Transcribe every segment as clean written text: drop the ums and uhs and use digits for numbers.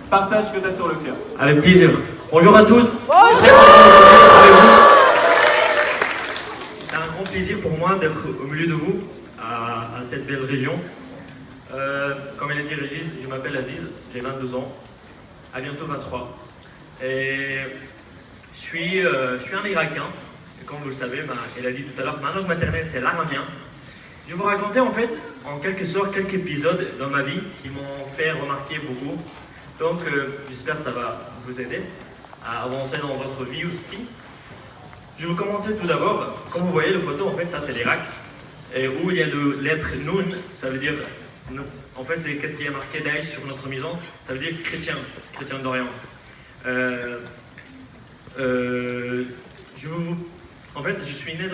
Partage ce que tu as sur le cœur. Avec plaisir. Bonjour à tous. Bonjour. C'est un grand plaisir pour moi d'être au milieu de vous, à cette belle région. Comme elle a dit Régis, je m'appelle Aziz, j'ai 22 ans, à bientôt 23. Et je suis un Irakien, et comme vous le savez, elle a dit tout à l'heure, ma langue maternelle c'est l'aramien. Je vais vous raconter en fait, en quelque sorte, quelques épisodes dans ma vie qui m'ont fait remarquer beaucoup. Donc j'espère que ça va vous aider à avancer dans votre vie aussi. Je vais commencer tout d'abord, comme vous voyez la photo, en fait ça c'est l'Irak, et où il y a le lettre Noun, ça veut dire, en fait c'est qu'est-ce qui est marqué Daesh sur notre maison, ça veut dire chrétien d'Orient. En fait je suis né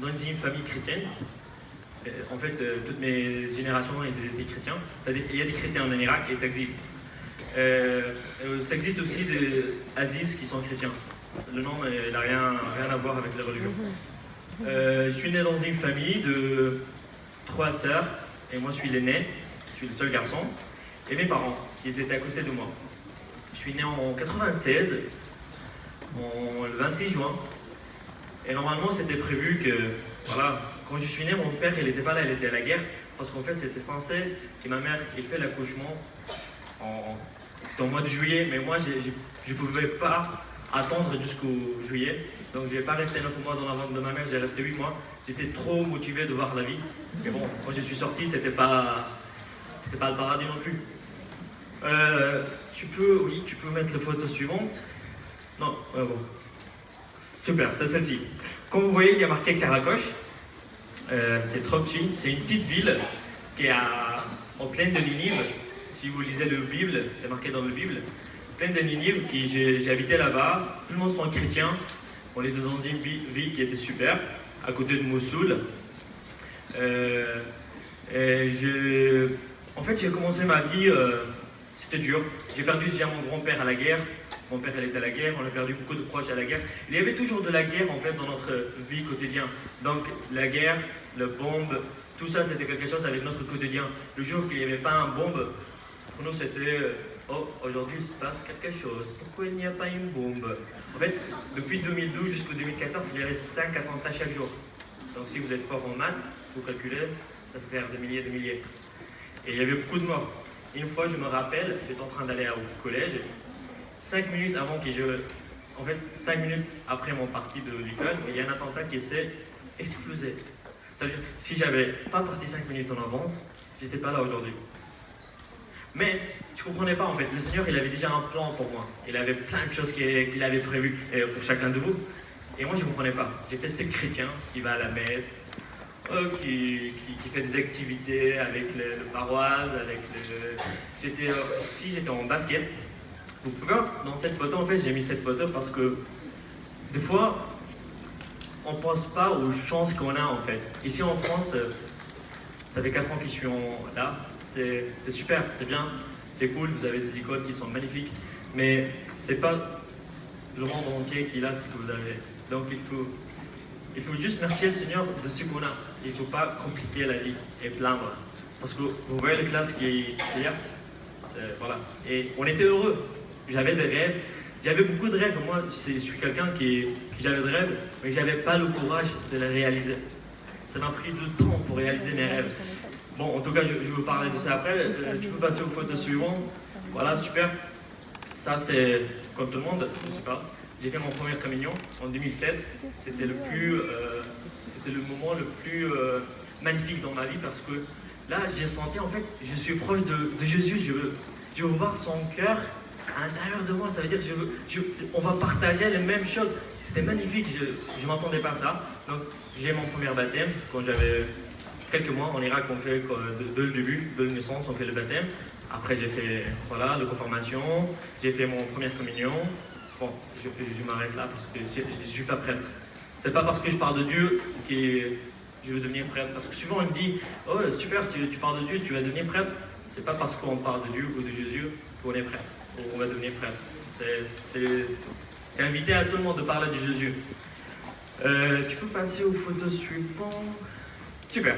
dans une famille chrétienne. En fait, toutes mes générations ils étaient chrétiens. C'est-à-dire qu'il y a des chrétiens en Irak et ça existe. Ça existe aussi des Aziz qui sont chrétiens. Le nom n'a rien à voir avec la religion. Je suis né dans une famille de 3 sœurs et moi je suis l'aîné, je suis le seul garçon. Et mes parents, ils étaient à côté de moi. Je suis né en 96, le 26 juin. Et normalement c'était prévu que, voilà, quand je suis né, mon père il n'était pas là, il était à la guerre. Parce qu'en fait c'était censé que ma mère ait fait l'accouchement c'était au mois de juillet, mais moi je ne pouvais pas attendre jusqu'au juillet. Donc je n'ai pas resté 9 mois dans la ventre de ma mère, j'ai resté 8 mois. J'étais trop motivé de voir la vie. Mais bon, quand je suis sorti, c'était pas le paradis non plus. Tu peux mettre la photo suivante. Non, bon. Super, c'est celle-ci. Comme vous voyez, il y a marqué Karakosh. C'est Tropchi, c'est une petite ville qui est en plaine de Ninive. Si vous lisez la Bible, c'est marqué dans la Bible. Plaine de Ninive, j'ai habité là-bas. Tout le monde sont chrétiens. On était dans une ville qui était super, à côté de Mossoul. En fait, j'ai commencé ma vie, c'était dur. J'ai perdu déjà mon grand-père à la guerre. Mon père, elle était à la guerre, on a perdu beaucoup de proches à la guerre. Il y avait toujours de la guerre, en fait, dans notre vie quotidienne. Donc, la guerre, la bombe, tout ça, c'était quelque chose avec notre quotidien. Le jour qu'il n'y avait pas une bombe, pour nous, c'était oh, aujourd'hui, il se passe quelque chose. Pourquoi il n'y a pas une bombe? En fait, depuis 2012 jusqu'au 2014, il y avait 5 attentats chaque jour. Donc, si vous êtes fort en maths, vous calculez, ça fait faire des milliers de milliers. Et il y avait beaucoup de morts. Une fois, je me rappelle, j'étais en train d'aller au collège. 5 minutes avant que en fait, 5 minutes après mon parti de l'école, il y a un attentat qui s'est explosé. C'est-à-dire, si j'avais pas parti 5 minutes en avance, j'étais pas là aujourd'hui. Mais je comprenais pas en fait. Le Seigneur, il avait déjà un plan pour moi. Il avait plein de choses qu'il avait prévues pour chacun de vous. Et moi, je comprenais pas. J'étais ce chrétien qui va à la messe, qui fait des activités avec le paroisse, avec j'étais en basket. Vous pouvez voir dans cette photo, en fait, j'ai mis cette photo parce que des fois, on ne pense pas aux chances qu'on a en fait. Ici en France, ça fait 4 ans que je suis là, c'est super, c'est bien, c'est cool, vous avez des icônes qui sont magnifiques, mais c'est pas le monde entier qui est là, ce que vous avez. Donc il faut juste remercier le Seigneur de ce qu'on a. Il ne faut pas compliquer la vie et plaindre. Parce que vous voyez les classes qui est là, voilà. Et on était heureux. J'avais des rêves, j'avais beaucoup de rêves. Moi, je suis quelqu'un qui j'avais des rêves, mais je n'avais pas le courage de les réaliser. Ça m'a pris du temps pour réaliser mes rêves. Bon, en tout cas, je vais vous parler de ça après. Tu peux passer aux photos suivantes. Voilà, super. Ça, c'est comme tout le monde, je ne sais pas. J'ai fait mon premier communion en 2007. C'était le moment le plus magnifique dans ma vie parce que là, j'ai senti, en fait, je suis proche de Jésus. Je veux voir son cœur à l'intérieur de moi, ça veut dire on va partager les mêmes choses. C'était magnifique, je ne m'attendais pas à ça. Donc j'ai mon premier baptême quand j'avais quelques mois en Irak, on fait de le début, de la naissance, on fait le baptême. Après j'ai fait voilà, la confirmation, j'ai fait mon première communion. Bon, je m'arrête là parce que je ne suis pas prêtre. C'est pas parce que je parle de Dieu que je veux devenir prêtre. Parce que souvent on me dit, oh super, tu parles de Dieu, tu vas devenir prêtre. C'est pas parce qu'on parle de Dieu ou de Jésus qu'on est prêtre. On va devenir prêtre. C'est invité à tout le monde de parler de Jésus. Tu peux passer aux photos suivantes. Super.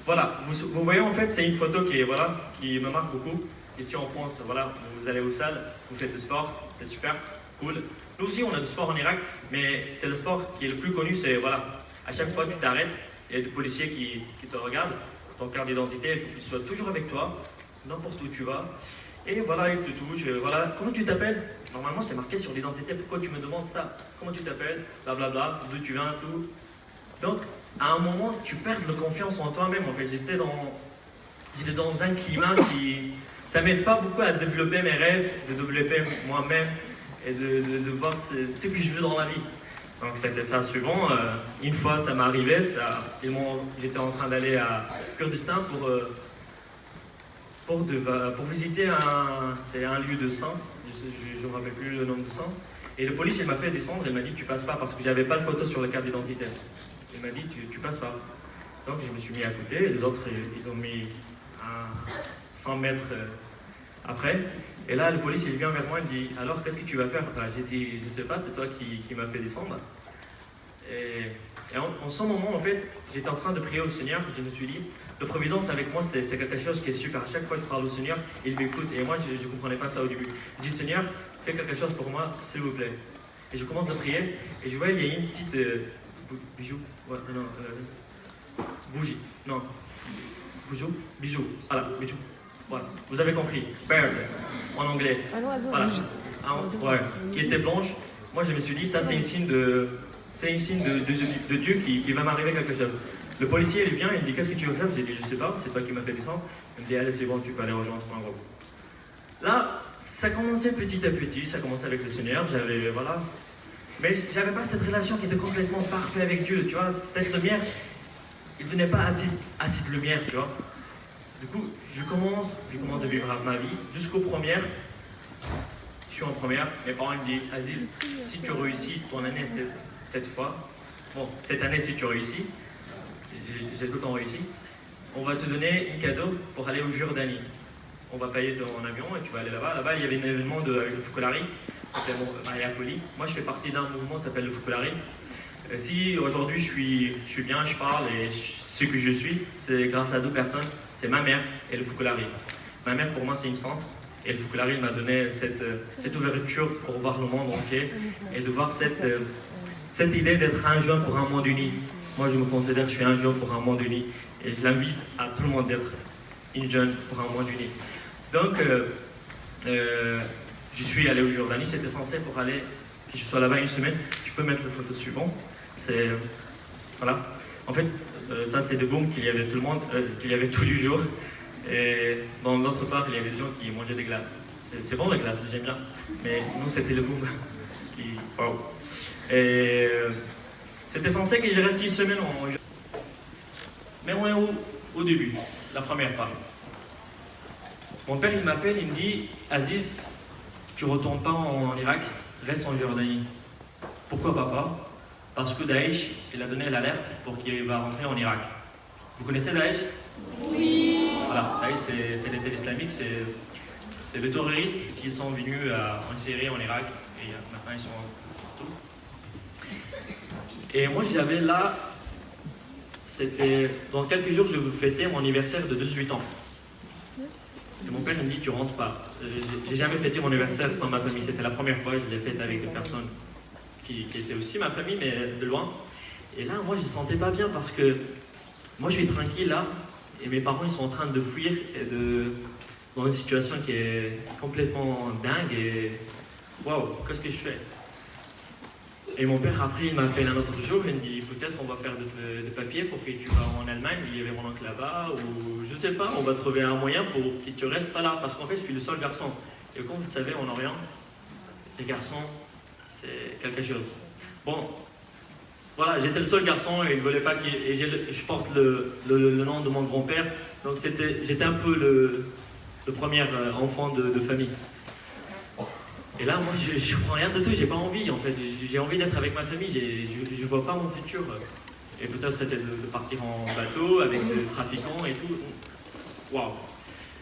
Voilà, vous voyez en fait, c'est une photo qui me marque beaucoup. Ici en France, voilà, vous allez aux salles, vous faites du sport, c'est super, cool. Nous aussi, on a du sport en Irak, mais c'est le sport qui est le plus connu, c'est voilà, à chaque fois tu t'arrêtes, il y a des policiers qui te regardent, ton carte d'identité, il faut qu'il soit toujours avec toi, n'importe où tu vas. Et voilà, il te touche, voilà. Comment tu t'appelles? Normalement, c'est marqué sur l'identité, pourquoi tu me demandes ça? Comment tu t'appelles? Blablabla, d'où tu viens, tout. Donc, à un moment, tu perds de confiance en toi-même, en fait. J'étais dans un climat qui... Ça m'aide pas beaucoup à développer mes rêves, de développer moi-même et de voir ce que je veux dans la vie. Donc c'était ça suivant. Une fois ça m'est arrivé, j'étais en train d'aller à Kurdistan pour visiter un lieu de sang. Je ne me rappelle plus le nom de sang. Et le policier m'a fait descendre, il m'a dit tu passes pas parce que j'avais pas de photo sur la carte d'identité. Il m'a dit tu passes pas. Donc je me suis mis à côté, les autres ils ont mis 100 mètres après. Et là, le policier il vient vers moi et me dit alors qu'est-ce que tu vas faire? J'ai dit je sais pas, c'est toi qui m'as fait descendre. Et en ce moment, en fait, j'étais en train de prier au Seigneur. Je me suis dit la providence avec moi, c'est quelque chose qui est super. À chaque fois que je parle au Seigneur, il m'écoute. Et moi, je ne comprenais pas ça au début. Je dis Seigneur, fais quelque chose pour moi, s'il vous plaît. Et je commence à prier. Et je vois il y a une petite bijou. Ouais, non, bougie. Non. Bijou. Voilà, bijou. Voilà, vous avez compris. Bird, en anglais. Un oiseau. Voilà. Ouais, qui était blanche. Moi, je me suis dit, ça, c'est un signe de Dieu qui va m'arriver quelque chose. Le policier, il vient, il me dit, qu'est-ce que tu veux faire? J'ai dit, je sais pas, c'est toi qui m'as fait descendre. Il me dit, allez, c'est bon, tu peux aller rejoindre ton groupe. Là, ça commençait petit à petit, ça commençait avec le Seigneur, voilà. Mais j'avais pas cette relation qui était complètement parfaite avec Dieu, tu vois. Cette lumière, il ne venait pas assez de lumière, tu vois. Du coup, je commence à vivre ma vie jusqu'aux premières. Je suis en première, mes parents me disent, Aziz, si tu réussis ton année cette fois, bon, cette année si tu réussis, j'ai tout le temps réussi, on va te donner un cadeau pour aller au Jordanie. On va payer ton avion et tu vas aller là-bas. Là-bas, il y avait un événement avec le Focolari, c'était Maria Poli. Moi, je fais partie d'un mouvement qui s'appelle le Focolari. Si aujourd'hui je suis bien, je parle et ce que je suis, c'est grâce à deux personnes. C'est ma mère et le Focolari. Ma mère, pour moi, c'est une sainte. Et le Focolari m'a donné cette ouverture pour voir le monde entier et de voir cette idée d'être un jeune pour un monde uni. Moi, je me considère que je suis un jeune pour un monde uni. Et je l'invite à tout le monde d'être une jeune pour un monde uni. Donc, je suis allé au Jordanie. C'était censé pour aller, que je sois là-bas une semaine. Tu peux mettre la photo suivante. Voilà. En fait, ça, c'est des booms qu'il y avait tout le monde, qu'il y avait tous les jours. Et dans l'autre part, il y avait des gens qui mangeaient des glaces. C'est bon, les glaces, j'aime bien. Mais nous, c'était le boom. Wow. Et c'était censé que je reste une semaine en... Mais on est au début, la première part. Mon père, il m'appelle, il me dit Aziz, tu ne retournes pas en Irak, reste en Jordanie. Pourquoi papa? Parce que Daesh, il a donné l'alerte pour qu'il va rentrer en Irak. Vous connaissez Daesh? Oui. Voilà, Daesh, c'est l'État islamique, c'est les terroristes qui sont venus en Syrie, en Irak, et maintenant ils sont partout. Et moi, j'avais là, c'était dans quelques jours, je vais fêter mon anniversaire de 18 ans. Et mon père me dit, tu rentres pas. J'ai jamais fêté mon anniversaire sans ma famille, c'était la première fois, je l'ai fête avec des personnes qui étaient aussi ma famille, mais de loin. Et là, moi, je ne sentais pas bien parce que moi, je suis tranquille là, et mes parents, ils sont en train de fuir et dans une situation qui est complètement dingue. Et waouh, qu'est-ce que je fais? Et mon père, après, il m'appelle un autre jour, il me dit peut-être on va faire des papiers pour que tu vas en Allemagne. Il y avait mon oncle là-bas, ou je sais pas, on va trouver un moyen pour que tu restes pas là. Parce qu'en fait, je suis le seul garçon. Et comme vous le savez, en Orient, les garçons, c'est quelque chose. Bon, voilà, j'étais le seul garçon et il ne voulait pas et je porte le nom de mon grand-père. Donc j'étais un peu le premier enfant de famille. Et là, moi, je ne prends rien de tout, j'ai pas envie en fait. J'ai envie d'être avec ma famille, je ne vois pas mon futur. Et peut-être c'était de partir en bateau avec des trafiquants et tout. Waouh.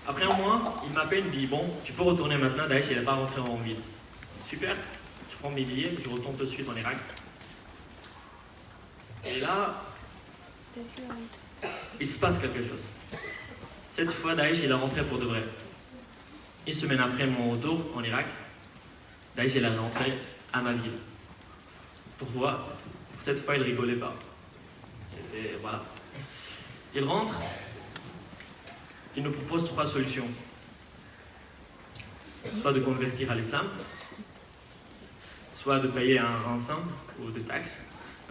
Après un mois, il m'appelle, il me dit bon, tu peux retourner maintenant, Daesh, il n'est pas rentré en ville. Super, je prends mes billets, je retourne tout de suite en Irak. Et là, il se passe quelque chose. Cette fois, Daesh, il est rentré pour de vrai. Une semaine après mon retour en Irak, Daesh est rentré à ma ville. Pourquoi? Cette fois, il rigolait pas. C'était, voilà. Il rentre, il nous propose 3 solutions. Soit de convertir à l'islam, soit de payer un rançon ou des taxes.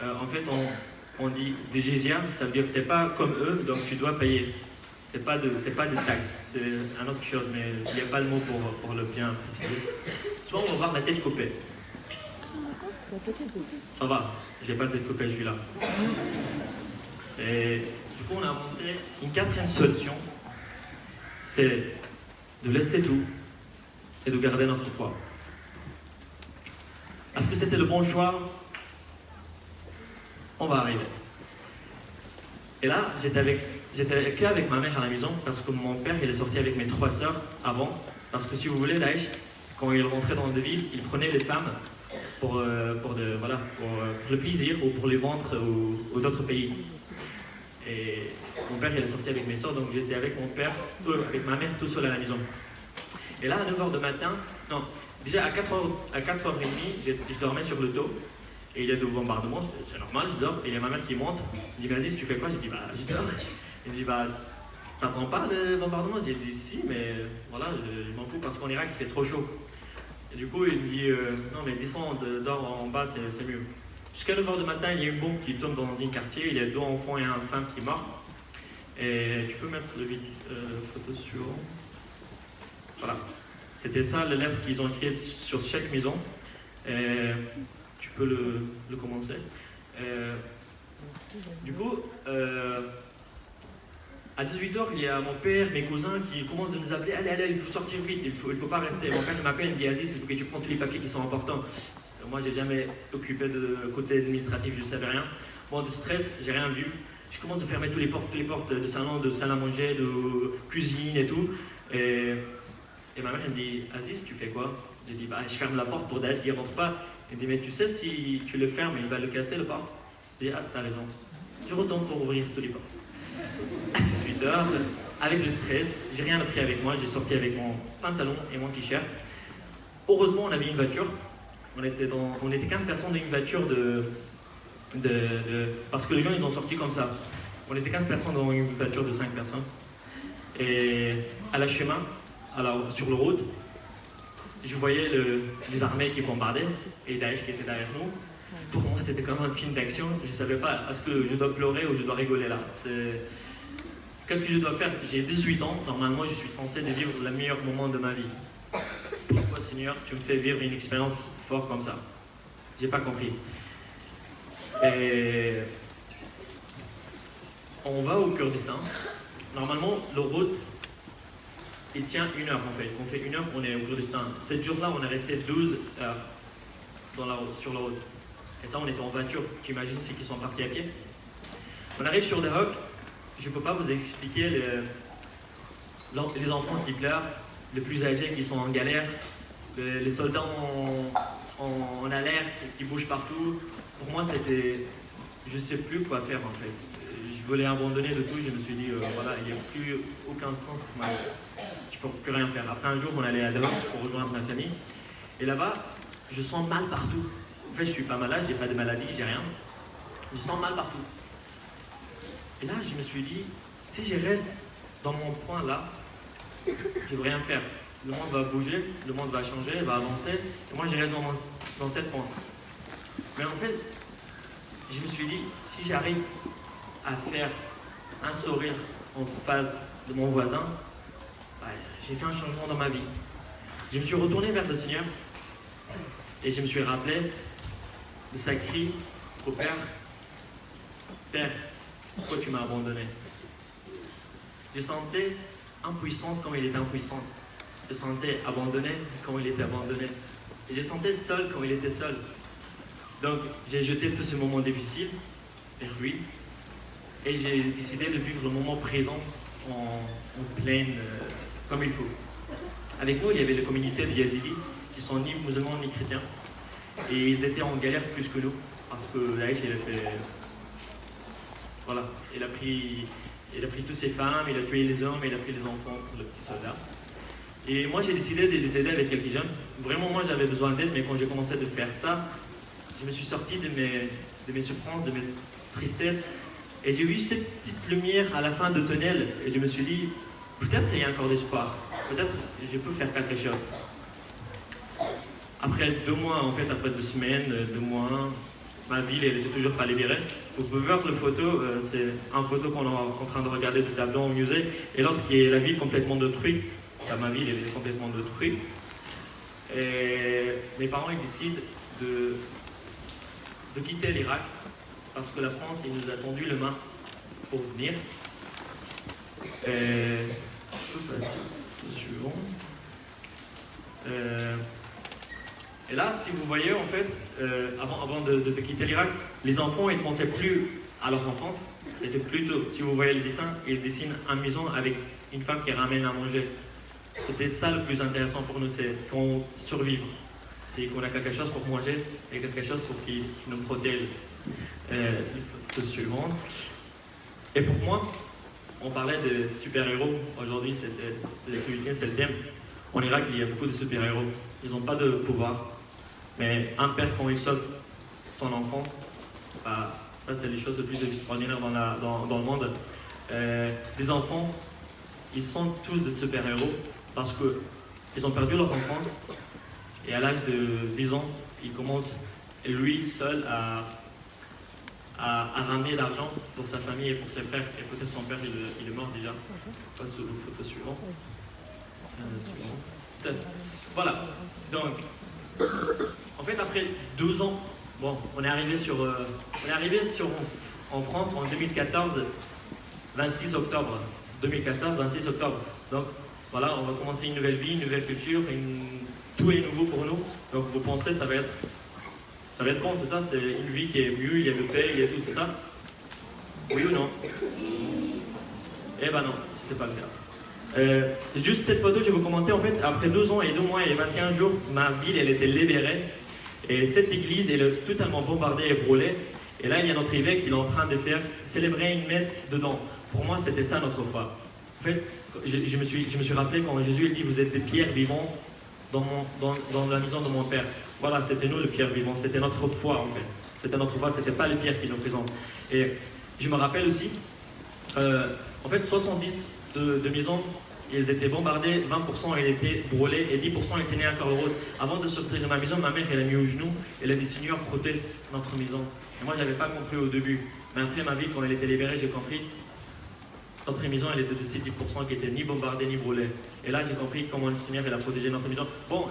En fait, on dit des jizya, ça veut dire que tu n'es pas comme eux, donc tu dois payer. C'est pas des taxes, c'est un autre chose, mais il n'y a pas le mot pour le bien préciser. Soit on va voir la tête coupée. Ça va, j'ai pas de tête coupée, je suis là. Et du coup, on a inventé une 4e solution, c'est de laisser tout et de garder notre foi. Est-ce que c'était le bon choix? On va arriver. Et là, j'étais qu'avec ma mère à la maison parce que mon père il est sorti avec mes 3 sœurs avant. Parce que si vous voulez, Daesh, quand il rentrait dans des villes, il prenait les femmes pour le plaisir ou pour les vendre ou d'autres pays. Et mon père il est sorti avec mes sœurs, donc j'étais avec mon père, avec ma mère tout seul à la maison. Et là, à 9h du matin, non, déjà à 4h30, je dormais sur le dos. Et il y a des bombardements, c'est normal, je dors. Et il y a ma mère qui monte, il dit vas-y, tu fais quoi? J'ai dit bah, je dors. Il me dit bah, t'entends pas le bombardement? J'ai dit si, mais voilà, je m'en fous parce qu'en Irak il fait trop chaud. Et du coup, il me dit non, mais descends, dors en bas, c'est mieux. Jusqu'à 9h du matin, il y a une bombe qui tombe dans un quartier, il y a 2 enfants et une femme qui est morte. Et tu peux mettre le photo sur. Voilà. C'était ça les lettres qu'ils ont écrites sur chaque maison. Et tu peux le commencer. Du coup, à 18h, il y a mon père, mes cousins qui commencent de nous appeler. Allez, il faut sortir vite, il faut pas rester. Mon père m'appelle, il me dit Aziz, il faut que tu prennes tous les papiers qui sont importants. Moi, j'ai jamais occupé de côté administratif, je ne savais rien. Bon, de stress, j'ai rien vu. Je commence à fermer toutes les portes de salon, de salle à manger, de cuisine et tout. Et ma mère, elle me dit Aziz, tu fais quoi? J'ai dit bah, je ferme la porte pour Daesh qui ne rentre pas. Elle me dit mais tu sais, si tu le fermes, il va le casser, la porte. J'ai dit ah, t'as raison. Je retourne pour ouvrir toutes les portes. À 18h, avec le stress, j'ai rien pris avec moi, j'ai sorti avec mon pantalon et mon t-shirt. Heureusement, on avait une voiture. On était 15 personnes dans une voiture parce que les gens ils ont sorti comme ça. On était 15 personnes dans une voiture de 5 personnes. Et à la chemin, alors sur le route, je voyais les armées qui bombardaient et Daesh qui était derrière nous. Pour moi, c'était comme un film d'action. Je ne savais pas, est-ce que je dois pleurer ou je dois rigoler là? Qu'est-ce que je dois faire? J'ai 18 ans, normalement je suis censé vivre le meilleur moment de ma vie. Pourquoi Seigneur, tu me fais vivre une expérience forte comme ça? J'ai pas compris. Et on va au Kurdistan. Normalement, le route, il tient 1 heure en fait. On fait 1 heure, on est au Kurdistan. Cette jour-là, on est resté 12 heures sur la route. Et ça, on était en voiture. Tu imagines ceux qui sont partis à pied? On arrive sur des rocs. Je ne peux pas vous expliquer les enfants qui pleurent, les plus âgés qui sont en galère, les soldats en alerte, qui bougent partout. Pour moi, c'était... Je ne sais plus quoi faire en fait. Je voulais abandonner de tout. Je me suis dit, voilà, il n'y a plus aucun sens pour ma vie. Je ne peux plus rien faire. Après un jour, on allait à Damas pour rejoindre ma famille. Et là-bas, je sens mal partout. En fait, je ne suis pas malade, je n'ai pas de maladie, j'ai rien. Je sens mal partout. Et là, je me suis dit, si je reste dans mon point là, je ne vais rien faire. Le monde va bouger, le monde va changer, va avancer, et moi je reste dans cette point. Mais en fait, je me suis dit, si j'arrive à faire un sourire en face de mon voisin, bah, j'ai fait un changement dans ma vie. Je me suis retourné vers le Seigneur, et je me suis rappelé de sa cri au Père, Père, pourquoi tu m'as abandonné? Je sentais impuissante comme il était impuissant. Je sentais abandonné comme il était abandonné. Et je sentais seul comme il était seul. Donc j'ai jeté tous ces moments difficiles vers lui. Et j'ai décidé de vivre le moment présent en pleine, comme il faut. Avec nous, il y avait la communauté de Yazidis qui sont ni musulmans ni chrétiens. Et ils étaient en galère plus que nous. Parce que Daesh, il a fait... Voilà, il a pris toutes ses femmes, il a tué les hommes, il a pris les enfants pour le petit soldat. Et moi, j'ai décidé de les aider avec quelques jeunes. Vraiment, moi, j'avais besoin d'aide, mais quand j'ai commencé à faire ça, je me suis sorti de mes souffrances, de mes tristesses. Et j'ai vu cette petite lumière à la fin de tunnel. Et je me suis dit, peut-être il y a encore d'espoir. Peut-être je peux faire quelque chose. Après 2 mois, en fait, après 2 semaines, 2 mois, ma ville, elle était toujours pas libérée. Vous pouvez voir la photo, c'est une photo qu'on est en train de regarder tout à l'heure au musée. Et l'autre qui est la ville complètement détruite. Ma ville, elle est complètement détruite. Et mes parents, ils décident de quitter l'Irak parce que la France, il nous a tendu le main pour venir. Et je peux passer au suivant. Et là, si vous voyez, en fait, avant de quitter l'Irak, les enfants, ils ne pensaient plus à leur enfance. C'était plutôt, si vous voyez les dessins, ils dessinent une maison avec une femme qui ramène à manger. C'était ça le plus intéressant pour nous, c'est qu'on survive. C'est qu'on a quelque chose pour manger et quelque chose pour qui nous protège. Photo suivante. Et pour moi, on parlait de super-héros. Aujourd'hui, ce week-end, c'est le thème. En Irak, il y a beaucoup de super-héros. Ils n'ont pas de pouvoir. Mais un père, quand il sauve son enfant, bah, ça, c'est les choses les plus extraordinaires dans le monde. Les enfants, ils sont tous des super-héros parce qu'ils ont perdu leur enfance. Et à l'âge de 10 ans, il commence, lui seul, à ramener l'argent pour sa famille et pour ses frères. Et peut-être son père, il est mort déjà. On passe aux photos suivantes. Voilà. Donc, en fait, après 2 ans, bon, on est arrivé en France en 2014, 26 octobre. 2014, 26 octobre. Donc, voilà, on va commencer une nouvelle vie, une nouvelle culture, tout est nouveau pour nous. Donc, vous pensez, ça va être bon, c'est ça? C'est une vie qui est mieux, il y a le paix, il y a tout, c'est ça? Oui ou non? Eh ben non, c'était pas le cas. Juste cette photo, je vais vous commenter, en fait, après 2 ans et 2 mois et 21 jours, ma ville, elle était libérée. Et cette église, elle est totalement bombardée et brûlée. Et là, il y a notre évêque qui est en train de faire célébrer une messe dedans. Pour moi, c'était ça notre foi. En fait, je me suis rappelé quand Jésus il dit, vous êtes des pierres vivantes dans la maison de mon Père. Voilà, c'était nous les pierres vivantes, c'était notre foi en fait. C'était notre foi, c'était pas les pierres qui nous présentent. Et je me rappelle aussi, en fait, 70 de maisons, ils étaient bombardés, 20% ils étaient brûlés et 10% ils tenaient encore le rôle. Avant de sortir de ma maison, ma mère elle a mis au genou, elle a dit Seigneur, protège notre maison. Et moi, j'avais pas compris au début. Mais après ma vie, quand elle était libérée, j'ai compris. Notre maison, elle était de ces 10% qui étaient ni bombardés ni brûlés. Et là, j'ai compris comment le Seigneur il a protégé notre maison. Bon,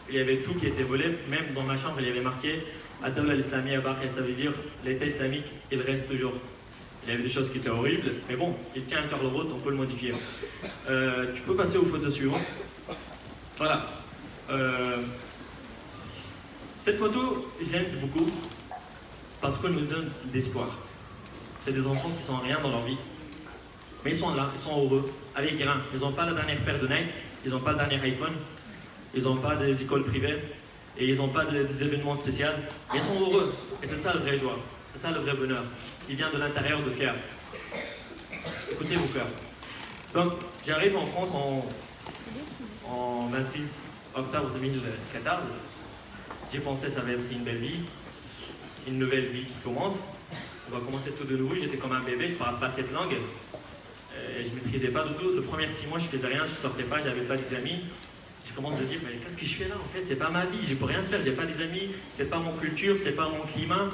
il y avait tout qui était volé, même dans ma chambre, il y avait marqué Adol al-Islami Abak, et ça veut dire l'État islamique, il reste toujours. Il y avait des choses qui étaient horribles, mais bon, il tient encore le vôtre, on peut le modifier. Tu peux passer aux photos suivantes. Voilà. Cette photo, je l'aime beaucoup parce qu'elle nous donne d'espoir. C'est des enfants qui sont rien dans leur vie. Mais ils sont là, ils sont heureux, avec rien. Ils n'ont pas la dernière paire de Nike, ils n'ont pas le dernier iPhone, ils n'ont pas des écoles privées, et ils n'ont pas des événements spéciaux, mais ils sont heureux. Et c'est ça le vrai joie, c'est ça le vrai bonheur, qui vient de l'intérieur du cœur. Écoutez vos cœurs. Donc, j'arrive en France en 26 octobre 2014. J'ai pensé que ça va être une belle vie, une nouvelle vie qui commence. On va commencer tout de nouveau, j'étais comme un bébé, je ne parlais pas cette langue. Je ne maîtrisais pas du tout. Les premiers 6 mois, je faisais rien, je ne sortais pas, je n'avais pas des amis. Je commence à dire, mais qu'est-ce que je fais là en fait? C'est pas ma vie, je ne peux rien faire, je n'ai pas des amis, c'est pas mon culture, c'est pas mon climat.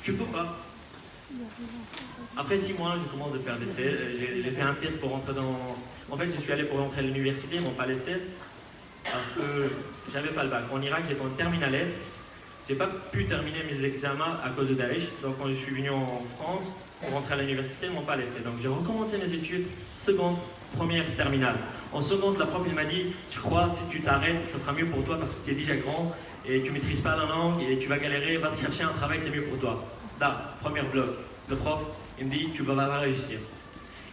Je ne peux pas. Après 6 mois, je commence à faire des tests. J'ai fait un test pour rentrer dans. En fait, je suis allé pour rentrer à l'université, ils ne m'ont pas laissé parce que j'avais pas le bac. En Irak, j'étais en terminale S. J'ai pas pu terminer mes examens à cause de Daesh. Donc, quand je suis venu en France pour rentrer à l'université, ils ne m'ont pas laissé. Donc, j'ai recommencé mes études, seconde, première, terminale. En seconde, la prof, il m'a dit, je crois, si tu t'arrêtes, ça sera mieux pour toi parce que tu es déjà grand et tu ne maîtrises pas la langue et tu vas galérer, va te chercher un travail, c'est mieux pour toi. Là, première bloc. Le prof, il me dit, tu vas pas réussir.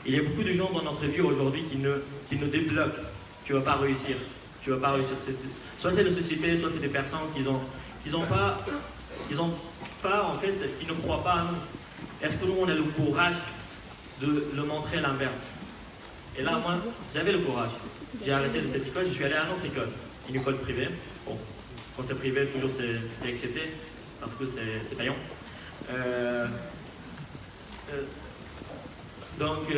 Il y a beaucoup de gens dans notre vie aujourd'hui qui nous débloquent. Tu ne vas pas réussir. Tu ne vas pas réussir. Soit c'est la société, soit c'est des personnes qui n'ont pas, en fait, ils ne croient pas à nous. Est-ce que nous, on a le courage de le montrer à l'inverse? Et là, moi, j'avais le courage. J'ai arrêté de cette école, je suis allé à une autre école, une école privée. Bon, quand c'est privé, toujours c'est accepté, parce que c'est payant. Donc,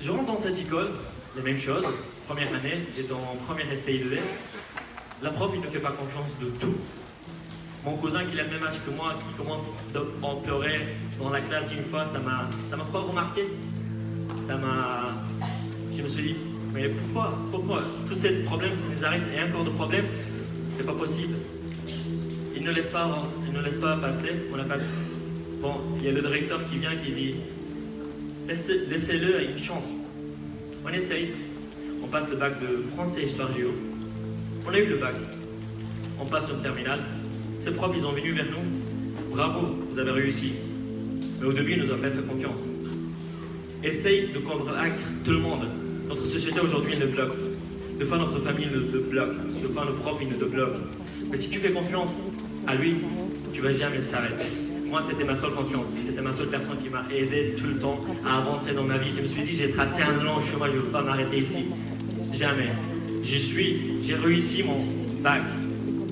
je rentre dans cette école, les mêmes choses. Première année, j'étais en première STI2D. La prof, il ne fait pas confiance de tout. Mon cousin qui a le même âge que moi, qui commence à pleurer dans la classe une fois, ça m'a trop remarqué. Je me suis dit, mais pourquoi tous ces problèmes qui nous arrivent et encore de problèmes, c'est pas possible. Il ne laisse pas passer, on la passe. Bon, il y a le directeur qui vient qui dit, laissez-le une chance. On essaye, on passe le bac de français, histoire géo. On a eu le bac, on passe au terminal. Ces profs, ils ont venu vers nous. Bravo, vous avez réussi. Mais au début, ils nous ont pas fait confiance. Essaye de convaincre tout le monde. Notre société aujourd'hui, elle nous bloque. Des fois, notre famille nous bloque. Des fois, nos profs, ils nous bloquent. Mais si tu fais confiance à lui, tu vas jamais s'arrêter. Moi, c'était ma seule confiance. Et c'était ma seule personne qui m'a aidé tout le temps à avancer dans ma vie. Je me suis dit, j'ai tracé un long chemin, je ne veux pas m'arrêter ici. Jamais. J'ai réussi mon bac.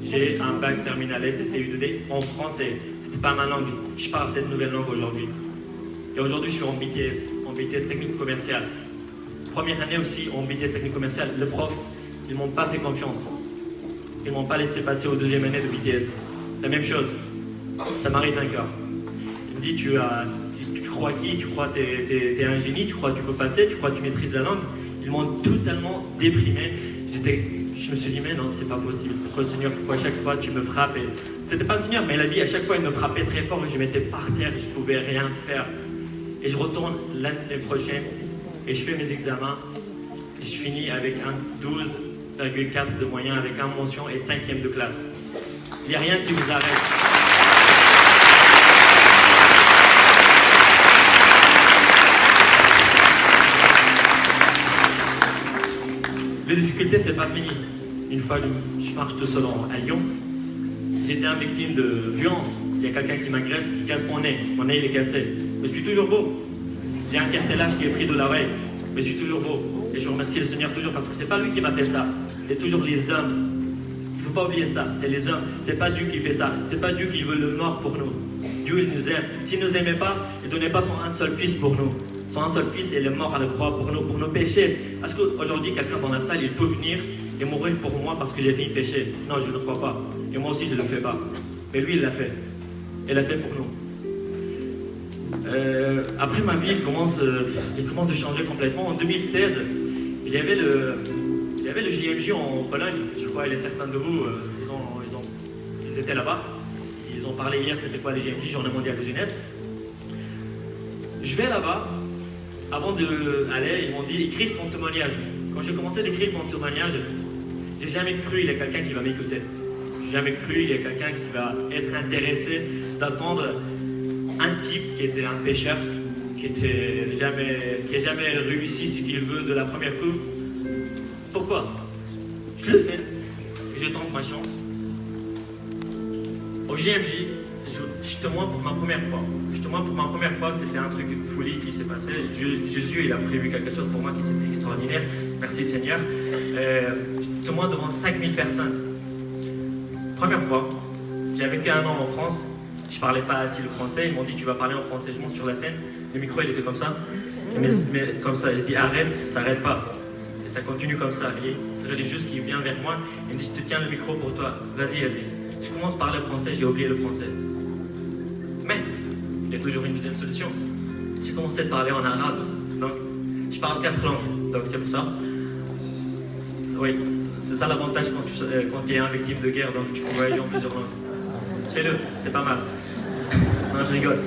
J'ai un bac terminal STI2D en français. C'était pas ma langue. Je parle cette nouvelle langue aujourd'hui. Et aujourd'hui, je suis en BTS technique commerciale. Première année aussi en BTS technique commerciale. Le prof, ils m'ont pas fait confiance. Ils m'ont pas laissé passer aux deuxième année de BTS. La même chose. Ça m'arrive encore. Il me dit, tu crois qui? Tu crois que t'es un génie? Tu crois que tu peux passer? Tu crois que tu maîtrises la langue? Ils m'ont totalement déprimé. Je me suis dit, mais non, c'est pas possible. Pourquoi Seigneur, pourquoi à chaque fois tu me frappes? C'était pas le Seigneur, mais la vie, à chaque fois, il me frappait très fort et je m'étais par terre et je pouvais rien faire. Et je retourne l'année prochaine et je fais mes examens. Et je finis avec un 12,4 de moyenne, avec un mention et 5e de classe. Il n'y a rien qui vous arrête. Les difficultés, c'est pas fini. Une fois, je marche tout seul à Lyon. J'étais une victime de violence. Il y a quelqu'un qui m'agresse, qui casse mon nez. Mon nez, il est cassé. Mais je suis toujours beau. J'ai un cartelage qui est pris de l'oreille. Mais je suis toujours beau. Et je remercie le Seigneur toujours parce que c'est pas lui qui m'a fait ça. C'est toujours les hommes. Il faut pas oublier ça. C'est les hommes. C'est pas Dieu qui fait ça. C'est pas Dieu qui veut le mort pour nous. Dieu, il nous aime. S'il nous aimait pas, il donnait pas son un seul fils pour nous. Son un seul fils, il est mort à la croix pour nos péchés. Est-ce qu'aujourd'hui, quelqu'un dans la salle, il peut venir et mourir pour moi parce que j'ai fait un péché? Non, je ne crois pas. Et moi aussi, je ne le fais pas. Mais lui, il l'a fait. Il l'a fait pour nous. Après ma vie, il commence de changer complètement. En 2016, il y avait le JMJ en Pologne. Je crois que certains de vous, ils étaient là-bas. Ils ont parlé hier, c'était quoi les JMJ, Journée mondiale de jeunesse. Je vais là-bas. Avant d'aller, ils m'ont dit écrire ton témoignage. Quand j'ai commencé d'écrire mon témoignage, j'ai jamais cru qu'il y a quelqu'un qui va m'écouter. J'ai jamais cru qu'il y a quelqu'un qui va être intéressé d'attendre un type qui était un pécheur, qui n'a jamais réussi ce qu'il veut de la première coup. Pourquoi? Je le fais. Je tente ma chance. Au JMJ, je témoigne pour ma première fois. Pour ma première fois, c'était un truc de folie qui s'est passé. Jésus, il a prévu quelque chose pour moi qui c'était extraordinaire. Merci Seigneur. Je témoigne devant 5000 personnes. Première fois, j'avais qu'un an en France. Je parlais pas assez le français. Ils m'ont dit tu vas parler en français. Je monte sur la scène. Le micro, il était comme ça. Mais comme ça, je dis arrête, ça n'arrête pas. Et ça continue comme ça. Et c'est religieux qui vient vers moi. Il me dit je te tiens le micro pour toi. Vas-y, Aziz. Je commence à parler français. J'ai oublié le français. Mais il y a toujours une deuxième solution. J'ai commencé à parler en arabe. Donc, je parle 4 langues. Donc, c'est pour ça. Oui, c'est ça l'avantage quand tu es un victime de guerre. Donc, tu peux voyager en plusieurs langues. Fais-le, c'est pas mal. Non, je rigole.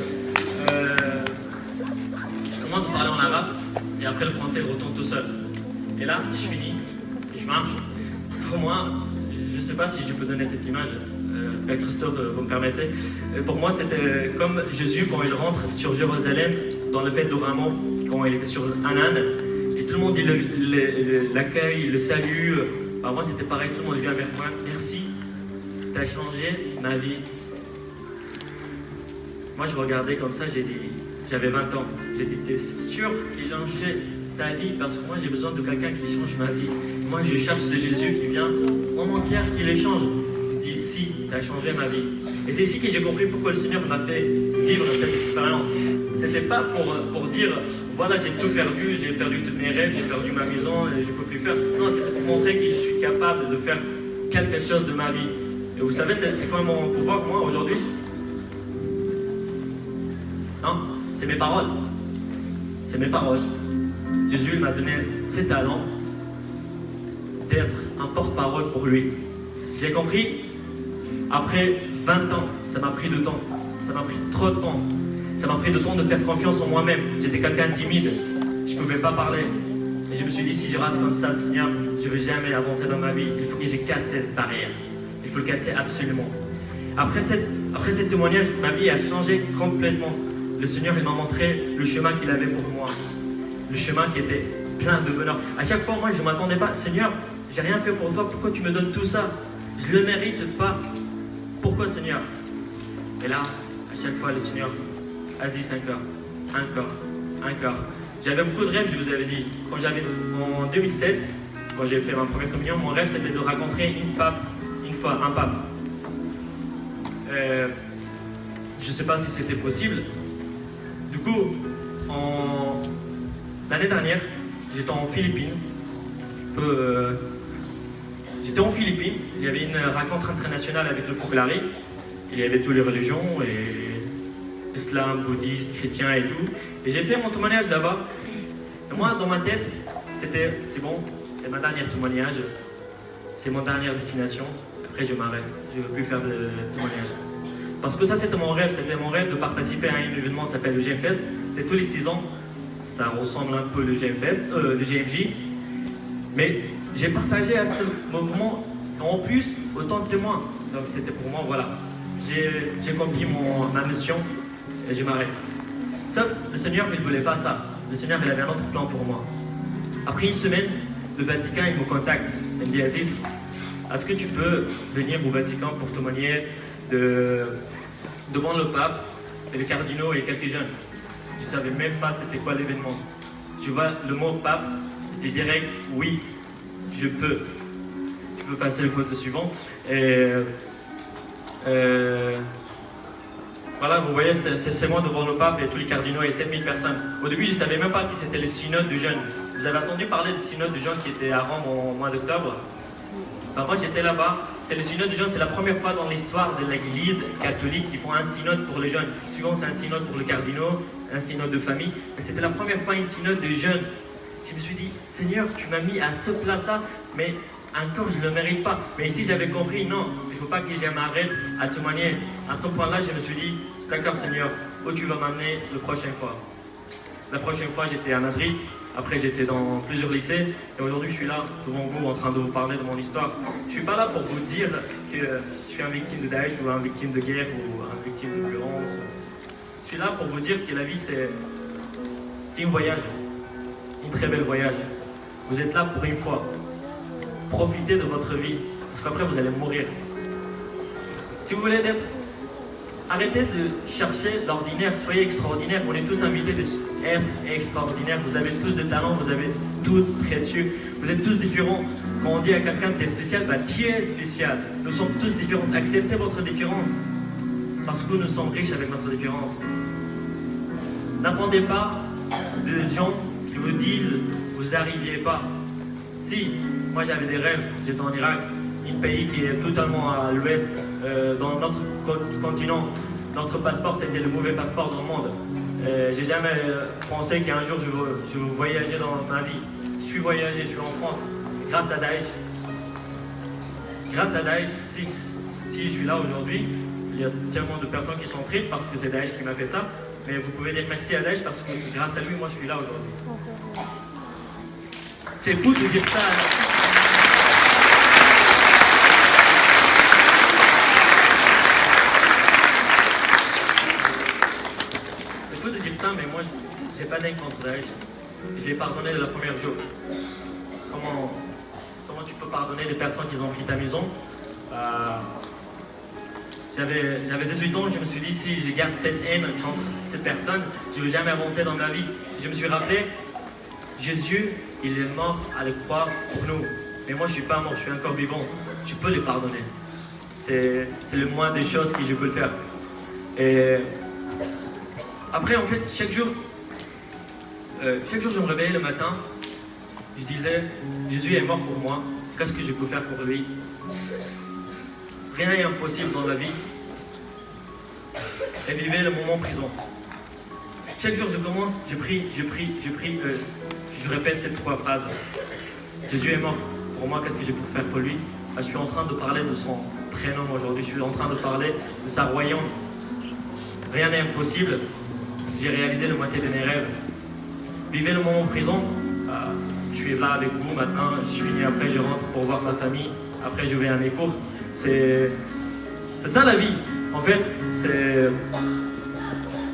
Je commence à parler en arabe. Et après, le français retourne tout seul. Et là, je finis. Et je marche. Pour moi, je ne sais pas si je peux donner cette image. Père Christophe, vous me permettez. Pour moi, c'était comme Jésus quand il rentre sur Jérusalem dans le fête d'Oramon, quand il était sur un âne, et tout le monde l'accueille, le salue. Bah, moi, c'était pareil, tout le monde vient vers moi. Merci, tu as changé ma vie. Moi, je regardais comme ça, j'ai dit, j'avais 20 ans. J'ai dit, t'es sûr qu'il change ta vie? Parce que moi, j'ai besoin de quelqu'un qui change ma vie. Moi, je cherche ce Jésus qui vient en mon cœur, qui les change. Il dit, si, t'as changé ma vie. Et c'est ici que j'ai compris pourquoi le Seigneur m'a fait vivre cette expérience. C'était pas pour dire, voilà, j'ai tout perdu, j'ai perdu tous mes rêves, j'ai perdu ma maison, et je peux plus faire. Non, c'était pour montrer que je suis capable de faire quelque chose de ma vie. Et vous savez, c'est quoi mon pouvoir, moi, aujourd'hui? Non, c'est mes paroles. C'est mes paroles. Jésus m'a donné ces talents d'être un porte-parole pour lui. Je l'ai compris après 20 ans. Ça m'a pris du temps. Ça m'a pris trop de temps. Ça m'a pris du temps de faire confiance en moi-même. J'étais quelqu'un de timide. Je ne pouvais pas parler. Et je me suis dit, si je reste comme ça, Seigneur, je ne vais jamais avancer dans ma vie. Il faut que je casse cette barrière. Il faut le casser absolument. Après ce témoignage, ma vie a changé complètement. Le Seigneur, il m'a montré le chemin qu'il avait pour moi. Le chemin qui était plein de bonheur. À chaque fois, moi, je ne m'attendais pas. Seigneur, j'ai rien fait pour toi. Pourquoi tu me donnes tout ça? Je ne le mérite pas. Pourquoi, Seigneur? Et là, à chaque fois, le Seigneur, Aziz, encore. J'avais beaucoup de rêves, je vous avais dit. Quand j'avais, en 2007, quand j'ai fait ma première communion, mon rêve, c'était de rencontrer un pape. Je ne sais pas si c'était possible. Du coup, l'année dernière, j'étais en Philippines. J'étais en Philippines, il y avait une rencontre internationale avec le Focolari. Il y avait toutes les religions, et islam, bouddhiste, chrétien et tout. Et j'ai fait mon témoignage là-bas. Et moi, dans ma tête, c'est bon, c'est ma dernière témoignage. C'est mon dernière destination. Après, je m'arrête. Je ne veux plus faire de témoignage. Parce que ça, c'était mon rêve de participer à un événement qui s'appelle le GMFest. C'est tous les 6 ans, ça ressemble un peu le GMJ. Mais j'ai partagé à ce mouvement, en plus, autant de témoins. Donc c'était pour moi, voilà. J'ai accompli ma mission et je m'arrête. Sauf, le Seigneur, il ne voulait pas ça. Le Seigneur, il avait un autre plan pour moi. Après une semaine, le Vatican, il me contacte. Il me dit, Aziz, est-ce que tu peux venir au Vatican pour témoigner devant le pape et les cardinaux et quelques jeunes? Je ne savais même pas c'était quoi l'événement. Tu vois, le mot pape, c'était direct, oui, je peux. Tu peux passer les photos suivantes. Et voilà, vous voyez, c'est moi devant le pape et tous les cardinaux et 7000 personnes. Au début, je ne savais même pas que c'était le synode de jeunes. Vous avez entendu parler du synode de jeunes qui était à Rome au mois d'octobre? Ben, moi, j'étais là-bas. C'est le synode de jeunes, c'est la première fois dans l'histoire de l'Église catholique qu'ils font un synode pour les jeunes. Souvent, c'est un synode pour les cardinaux, un synode de famille. Mais c'était la première fois un synode de jeunes. Je me suis dit, Seigneur, tu m'as mis à ce place-là, mais encore, je ne le mérite pas. Mais ici, j'avais compris, non, il ne faut pas que je m'arrête à témoigner. À ce point-là, je me suis dit, d'accord, Seigneur, où tu vas m'amener la prochaine fois? La prochaine fois, j'étais à Madrid. Après, j'étais dans plusieurs lycées. Et aujourd'hui, je suis là, devant vous, en train de vous parler de mon histoire. Je ne suis pas là pour vous dire que je suis un victime de Daesh ou un victime de guerre ou un victime de violence. Je suis là pour vous dire que la vie, c'est un voyage. Un très bel voyage. Vous êtes là pour une fois. Profitez de votre vie. Parce qu'après, vous allez mourir. Si vous voulez être... Arrêtez de chercher l'ordinaire, soyez extraordinaire. On est tous invités d'être extraordinaires. Vous avez tous des talents, vous avez tous précieux. Vous êtes tous différents. Quand on dit à quelqu'un que tu es spécial, bah tu es spécial. Nous sommes tous différents. Acceptez votre différence. Parce que nous sommes riches avec notre différence. N'attendez pas des gens qui vous disent vous n'arriviez pas. Si, moi j'avais des rêves, j'étais en Irak, un pays qui est totalement à l'ouest, dans notre continent. Notre passeport, c'était le mauvais passeport dans le monde. J'ai jamais pensé qu'un jour je vais voyager dans ma vie. Je suis voyagé, je suis en France, grâce à Daesh. Grâce à Daesh, si je suis là aujourd'hui, il y a tellement de personnes qui sont tristes parce que c'est Daesh qui m'a fait ça. Mais vous pouvez dire merci à Daesh parce que grâce à lui, moi je suis là aujourd'hui. C'est fou de dire ça. C'est fou de dire ça, mais moi j'ai pas d'aide contre Daesh. Je l'ai pardonné de la première jour. Comment tu peux pardonner des personnes qui ont pris ta maison? j'avais 18 ans, je me suis dit, si je garde cette haine contre cette personne, je ne vais jamais avancer dans ma vie. Je me suis rappelé, Jésus, il est mort à la croix pour nous. Mais moi, je ne suis pas mort, je suis encore vivant. Je peux les pardonner. C'est le moins des choses que je peux le faire. Et après, en fait, chaque jour, je me réveillais le matin, je disais, Jésus est mort pour moi, qu'est-ce que je peux faire pour lui? Rien n'est impossible dans la vie. Et vivez le moment présent. Chaque jour, je commence, je prie, je répète ces 3 phrases. Jésus est mort pour moi, qu'est-ce que je peux faire pour lui? Je suis en train de parler de son prénom aujourd'hui, je suis en train de parler de sa royaume. Rien n'est impossible. J'ai réalisé la moitié de mes rêves. Vivez le moment présent. Je suis là avec vous maintenant, je finis après, je rentre pour voir ma famille. Après, je vais à mes cours. C'est ça la vie. En fait,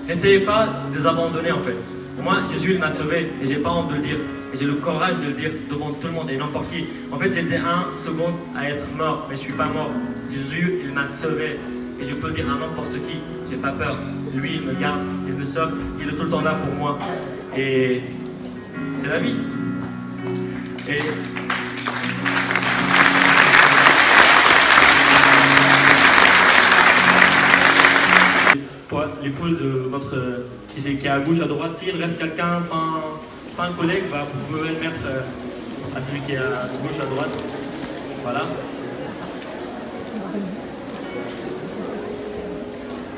n'essayez pas de les abandonner en fait. Moi, Jésus il m'a sauvé et j'ai pas honte de le dire. Et j'ai le courage de le dire devant tout le monde et n'importe qui. En fait, j'étais 1 seconde à être mort, mais je suis pas mort. Jésus, il m'a sauvé. Et je peux le dire à n'importe qui, j'ai pas peur. Lui, il me garde, il me sauve, il est tout le temps là pour moi. Et c'est la vie. Et pour l'épaule de votre qui est à gauche, à droite, s'il reste quelqu'un sans un collègue, vous pouvez le mettre à celui qui est à gauche, à droite. Voilà.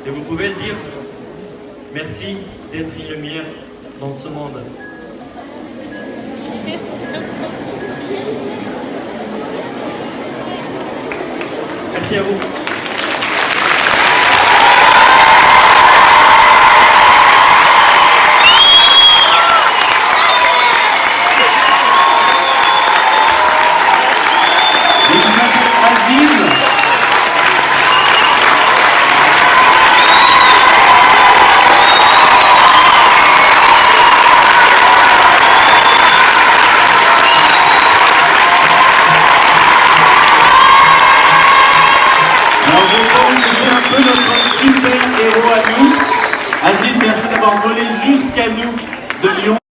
Et vous pouvez dire merci d'être une lumière dans ce monde. Merci à vous. Aziz, merci d'avoir volé jusqu'à nous de Lyon.